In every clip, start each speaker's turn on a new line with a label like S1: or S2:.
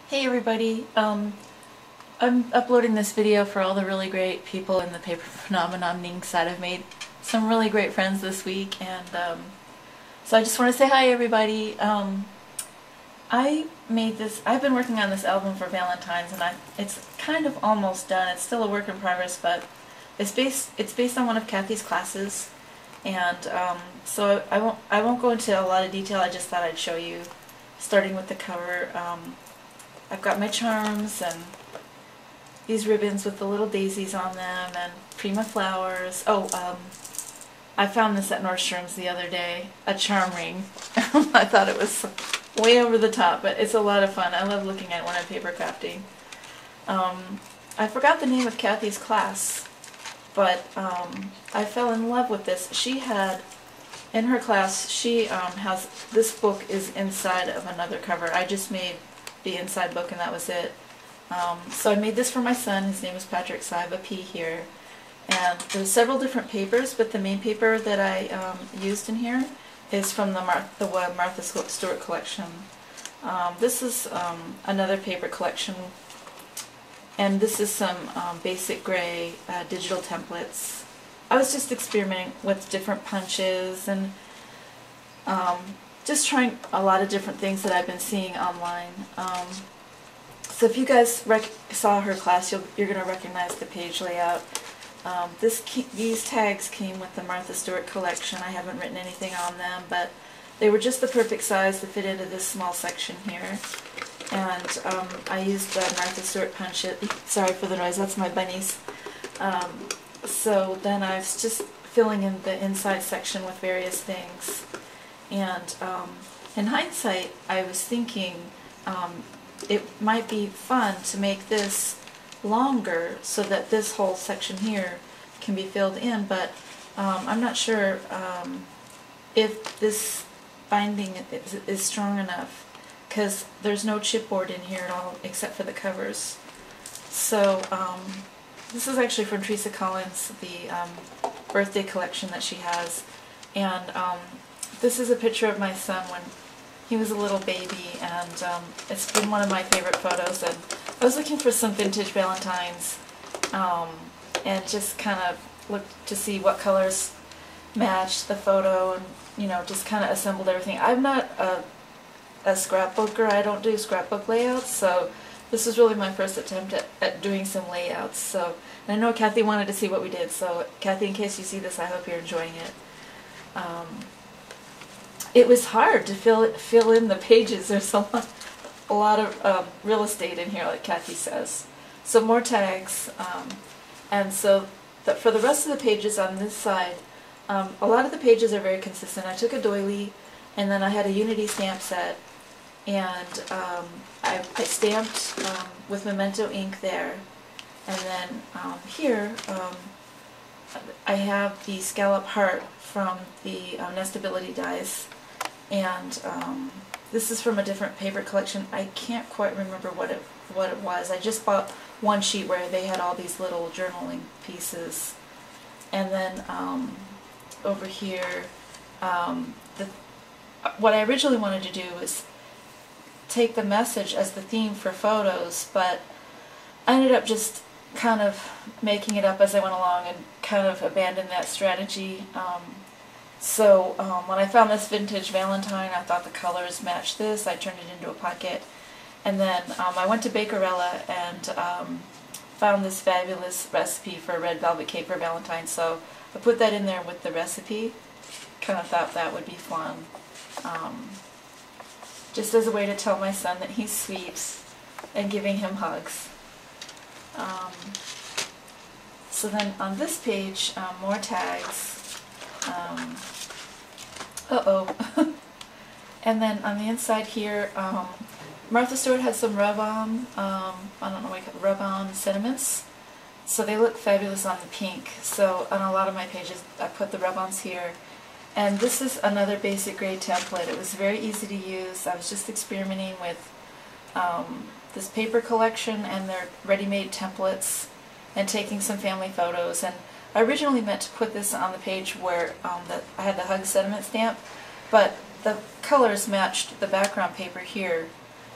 S1: Hey everybody, I'm uploading this video for all the really great people in the Paper Phenomenon Ning side. I've made some really great friends this week, and so I just want to say hi everybody. I've been working on this album for Valentine's, and it's kind of almost done. It's still a work in progress, but it's based on one of Kathy's classes, and so I won't go into a lot of detail. I just thought I'd show you, starting with the cover. I've got my charms and these ribbons with the little daisies on them and Prima flowers. I found this at Nordstrom's the other day, a charm ring. I thought it was way over the top, but it's a lot of fun. I love looking at it when I'm paper crafting. I forgot the name of Kathy's class, but I fell in love with this. She had, in her class, she has, this book is inside of another cover. I just made the inside book and that was it. So I made this for my son. His name is Patrick, so I have a P here. And there's several different papers, but the main paper that I used in here is from the Martha Stewart collection. This is another paper collection, and this is some basic gray digital templates. I was just experimenting with different punches and just trying a lot of different things that I've been seeing online. So if you guys saw her class, you're going to recognize the page layout. These tags came with the Martha Stewart collection. I haven't written anything on them, but they were just the perfect size to fit into this small section here. And I used the Martha Stewart punch it. Sorry for the noise, that's my bunnies. So then I was just filling in the inside section with various things. And in hindsight, I was thinking it might be fun to make this longer so that this whole section here can be filled in, but I'm not sure if this binding is strong enough, because there's no chipboard in here at all except for the covers. So this is actually from Teresa Collins, the birthday collection that she has, and this is a picture of my son when he was a little baby, and it's been one of my favorite photos. And I was looking for some vintage Valentines, and just kind of looked to see what colors matched the photo, and just kind of assembled everything. I'm not a scrapbooker. I don't do scrapbook layouts, so this is really my first attempt at doing some layouts. So, and I know Kathy wanted to see what we did, so Kathy, in case you see this, I hope you're enjoying it. It was hard to fill in the pages. There's a lot of real estate in here, like Kathy says. So more tags, and so for the rest of the pages on this side, a lot of the pages are very consistent. I took a doily, and then I had a Unity stamp set, and I stamped with Memento ink there, and then here I have the scallop heart from the Nestability dies. And this is from a different paper collection. I can't quite remember what it was. I just bought one sheet where they had all these little journaling pieces. And then over here, what I originally wanted to do was take the message as the theme for photos, but I ended up just kind of making it up as I went along and kind of abandoned that strategy. So when I found this vintage Valentine, I thought the colors matched this. I turned it into a pocket. And then I went to Bakerella and found this fabulous recipe for a red velvet cake for Valentine. So I put that in there with the recipe. Kind of thought that would be fun. Just as a way to tell my son that he's sweet and giving him hugs. So then on this page, more tags. And then on the inside here, Martha Stewart had some rub-on, I don't know what you call it, rub-on sentiments. So they look fabulous on the pink. So on a lot of my pages, I put the rub-ons here. And this is another basic gray template. It was very easy to use. I was just experimenting with this paper collection and their ready-made templates and taking some family photos. And I originally meant to put this on the page where I had the hug sentiment stamp, but the colors matched the background paper here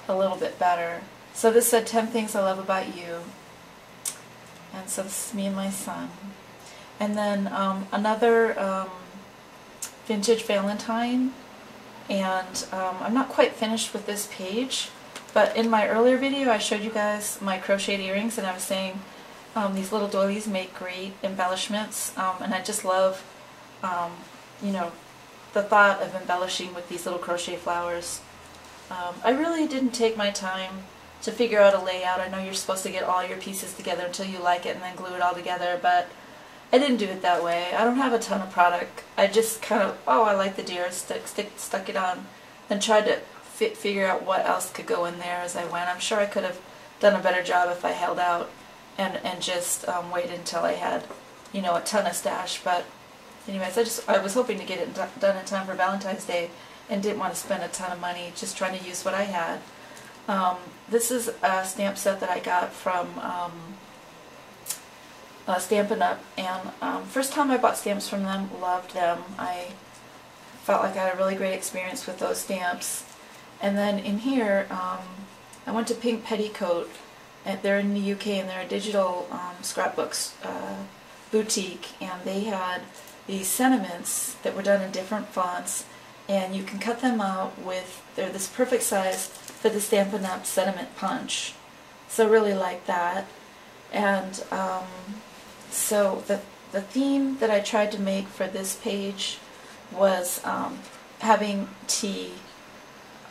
S1: a little bit better. So this said 10 Things I Love About You. And so this is me and my son. And then another vintage Valentine. And I'm not quite finished with this page, but in my earlier video I showed you guys my crocheted earrings, and I was saying these little doilies make great embellishments, and I just love you know, the thought of embellishing with these little crochet flowers. I really didn't take my time to figure out a layout. I know you're supposed to get all your pieces together until you like it and then glue it all together, but I didn't do it that way. I don't have a ton of product. I just kind of, oh, I like the deer, stuck it on, and tried to figure out what else could go in there as I went. I'm sure I could have done a better job if I held out and just waited until I had, you know, a ton of stash. But anyways, I was hoping to get it done in time for Valentine's Day and didn't want to spend a ton of money, just trying to use what I had. This is a stamp set that I got from Stampin' Up, and first time I bought stamps from them, loved them. I felt like I had a really great experience with those stamps. And then in here, I went to Pink Petticoat, and they're in the UK, and they're a digital scrapbooks boutique, and they had these sentiments that were done in different fonts, and you can cut them out with, they're this perfect size for the Stampin' Up sentiment punch. So really like that. And so the theme that I tried to make for this page was having tea,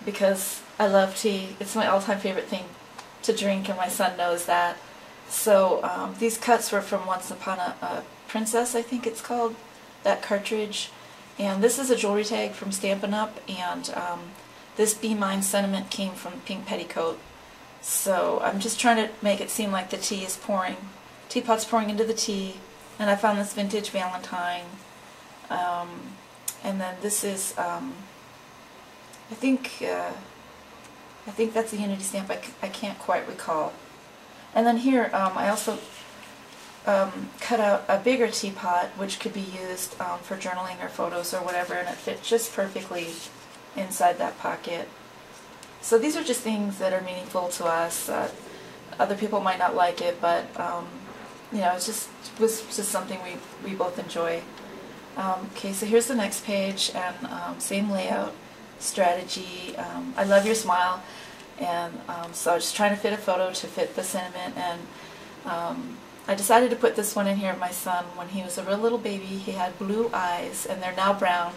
S1: because I love tea. It's my all-time favorite thing to drink, and my son knows that. So these cuts were from Once Upon a Princess, I think it's called, that cartridge. And this is a jewelry tag from Stampin' Up, and this Be Mine sentiment came from Pink Petticoat. So I'm just trying to make it seem like the tea is pouring. Teapot's pouring into the tea, and I found this vintage Valentine. And then this is, I think that's a Unity stamp. I can't quite recall. And then here, I also cut out a bigger teapot, which could be used for journaling or photos or whatever, and it fit just perfectly inside that pocket. So these are just things that are meaningful to us. Other people might not like it, but you know, it was just something we both enjoy. Okay, so here's the next page, and same layout, strategy. I love your smile, and so I was just trying to fit a photo to fit the sentiment, and I decided to put this one in here of my son. When he was a real little baby, he had blue eyes, and they're now brown.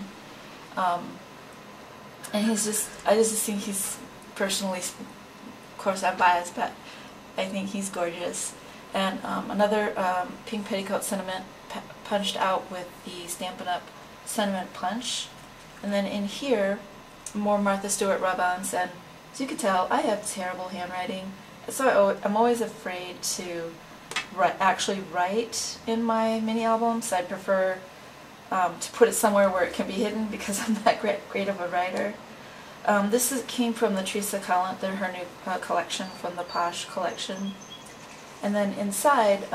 S1: And I just think he's, personally, of course I'm biased, but I think he's gorgeous. And another Pink Petticoat sentiment punched out with the Stampin' Up sentiment punch. And then in here, more Martha Stewart rub-ons, and as you can tell, I have terrible handwriting, so I'm always afraid to actually write in my mini albums. I prefer to put it somewhere where it can be hidden, because I'm not great of a writer. This came from the Teresa Collins, her new collection from the Posh collection. And then inside,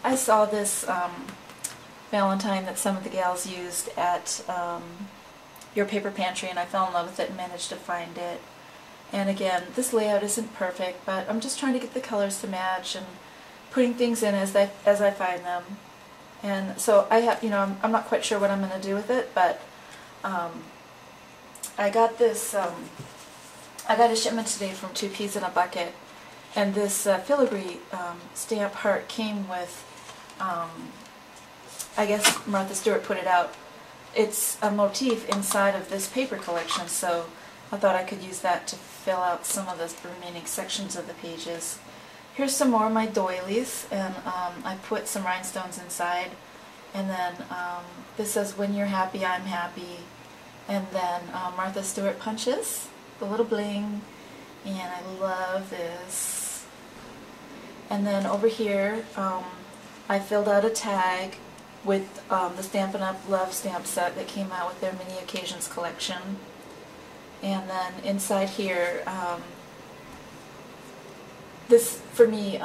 S1: I saw this Valentine that some of the gals used at your paper pantry, and I fell in love with it and managed to find it. And again, this layout isn't perfect, but I'm just trying to get the colors to match and putting things in as I find them. And so I have, you know, I'm not quite sure what I'm going to do with it, but I got this, I got a shipment today from 2 Peas in a Bucket, and this filigree stamp heart came with, I guess Martha Stewart put it out. It's a motif inside of this paper collection, so I thought I could use that to fill out some of the remaining sections of the pages. Here's some more of my doilies, and I put some rhinestones inside. And then this says, when you're happy, I'm happy. And then Martha Stewart punches, the little bling, and I love this. And then over here, I filled out a tag with the Stampin' Up Love stamp set that came out with their Mini Occasions collection. And then inside here, this, for me,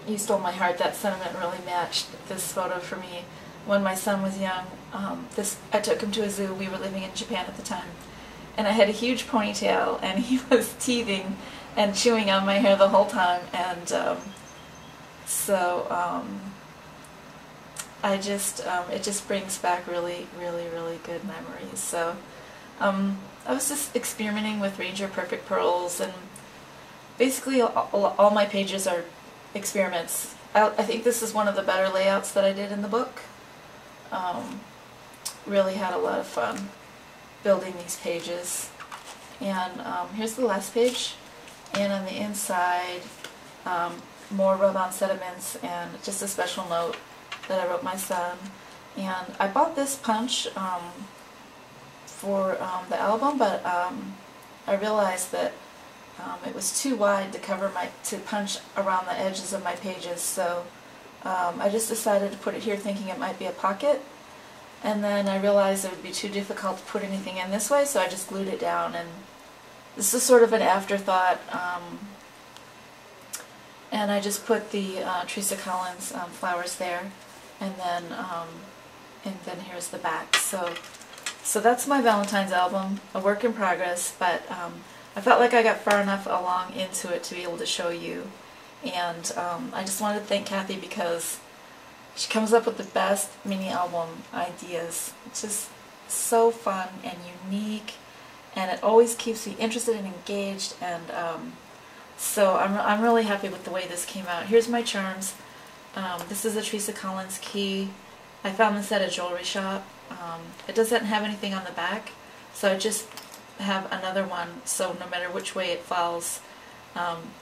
S1: You Stole My Heart, that sentiment really matched this photo for me. When my son was young, I took him to a zoo. We were living in Japan at the time. And I had a huge ponytail, and he was teething and chewing on my hair the whole time, and it just brings back really, really, really good memories. So I was just experimenting with Ranger Perfect Pearls, and basically all my pages are experiments. I think this is one of the better layouts that I did in the book. Really had a lot of fun building these pages. And here's the last page, and on the inside more rub-on sediments and just a special note that I wrote my son. And I bought this punch for the album, but I realized that it was too wide to punch around the edges of my pages, so I just decided to put it here thinking it might be a pocket, and then I realized it would be too difficult to put anything in this way, so I just glued it down. And this is sort of an afterthought, and I just put the Teresa Collins flowers there, and then here's the back. So that's my Valentine's album, a work in progress, but I felt like I got far enough along into it to be able to show you. And I just wanted to thank Kathy, because she comes up with the best mini album ideas. It's just so fun and unique, and it always keeps me interested and engaged, and so I'm really happy with the way this came out. Here's my charms. This is a Teresa Collins key. I found this at a jewelry shop. It doesn't have anything on the back, so I just have another one, so no matter which way it falls,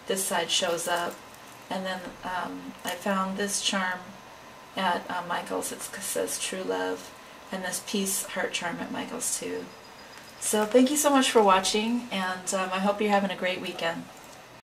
S1: this side shows up. And then I found this charm at Michael's. It says True Love, and this peace heart charm at Michael's too. So thank you so much for watching, and I hope you're having a great weekend.